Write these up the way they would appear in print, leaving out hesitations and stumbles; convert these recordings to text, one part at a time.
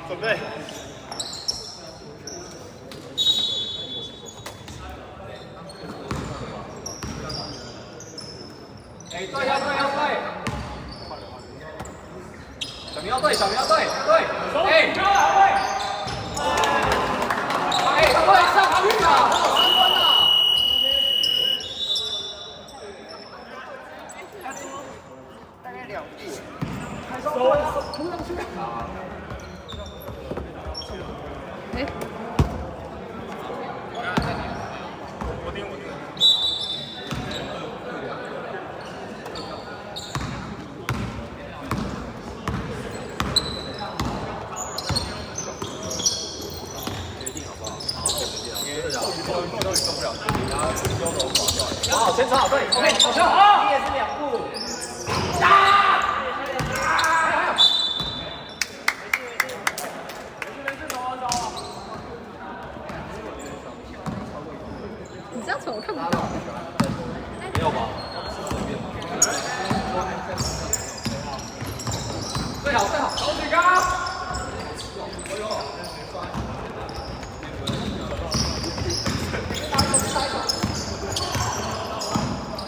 准备。哎，对，要对，要对。小明要对，小明要对，对。哎，对。哎，对，上跑运了，三分了。大概2步。手扑上去。哎。我盯。好，前场好对 ，OK， 好球，好，你也是2步。你这样子我看不到。没有吧？最好，高举高。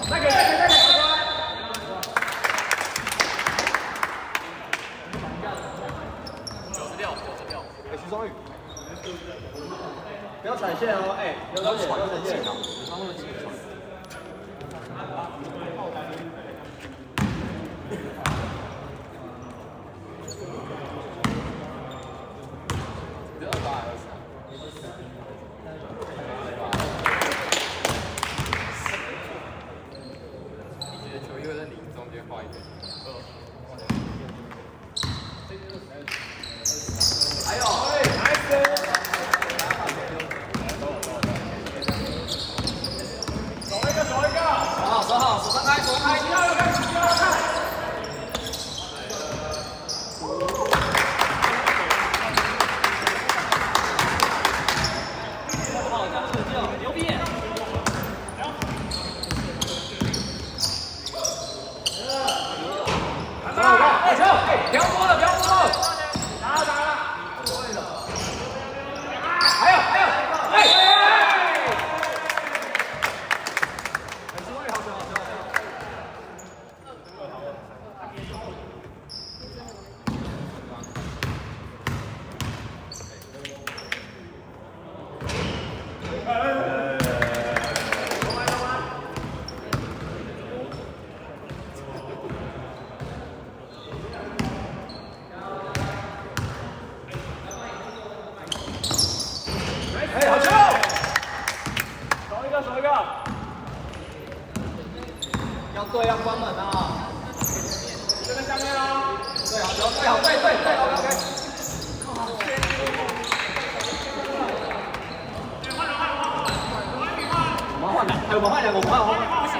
再给。96。哎，徐双宇，不要踩线哦，哎，有点踩线啊，他们自己传。球又在你中间画一个。还有，nice。手一个。好，手好，手张开，手开，第二个看，第二个看。好，这样射救，牛逼！好球！哎，不要摸了，不要摸了。打了。还有，哎！哎，好球！手一个。要对，要关门啊！就在下面哦。对，好球，对，好，对 ，OK。我们换两个，我们换。不行，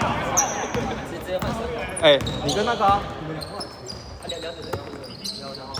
直接换身。哎，你跟那个啊，你们2换。两者怎样？然后。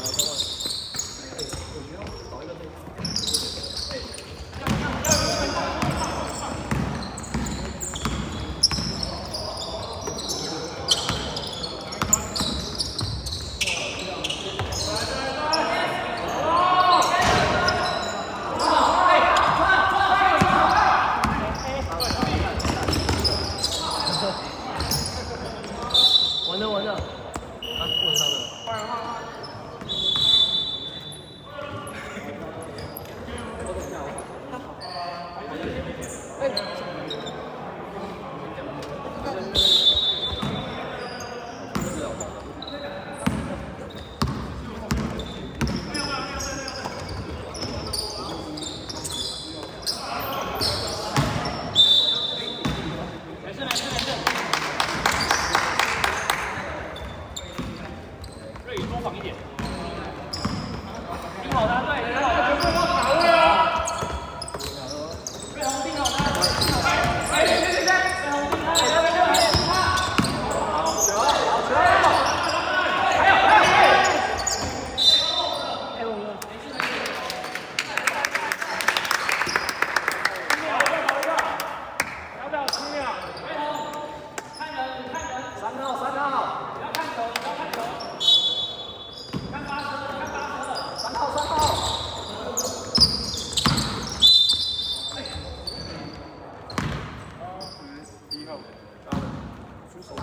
没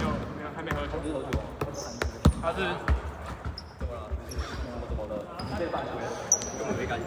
有，还没喝酒。他是怎么了？这半球根本没感觉。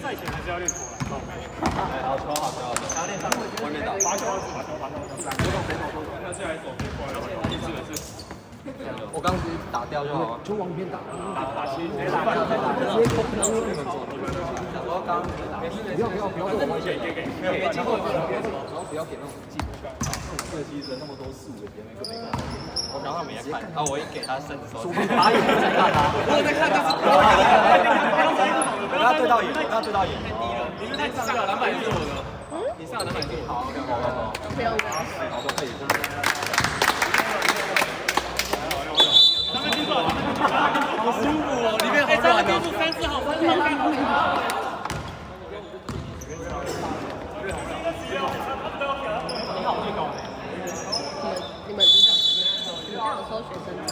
赛前还是要练投篮。好球，好球，好球！他练上外面打，罚球，他是来走边过来，第四个是。我刚只打掉就好了，就往边打，打七，直接扣，想说刚不要给我外线，给机会，然后不要给那种技术感，射击人那么多4、5个别人一个没看，我然后他们也看，然后我一给他伸手，打眼在看他，我在看他，我跟他对到眼，太低了，你是上篮板是我的，你上篮板是我的，好，不要玩，好都可以。好舒服哦，里面好软哦。3、4号，3、4号。你们有收学生证？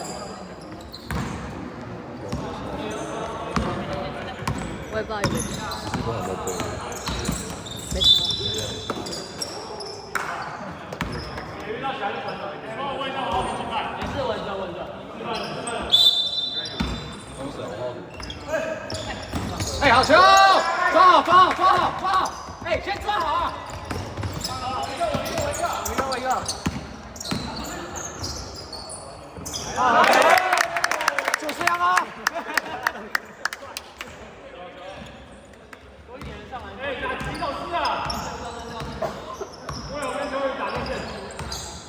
我也不知道有没有。没差。哎，好球！抓好！哎，先抓好啊！我一个。就这样啊！哎，打几手撕啊！我有跟球员打电线。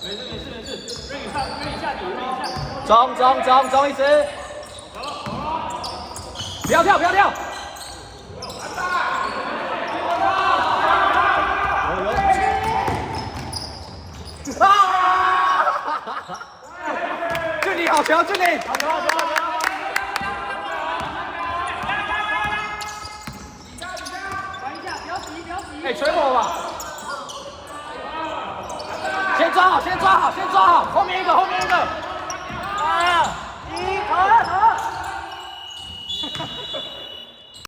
没事，约一下你。中一直。不要跳！俊林好球，俊林！哎，吹我吧！先抓好！后面一个！1、2。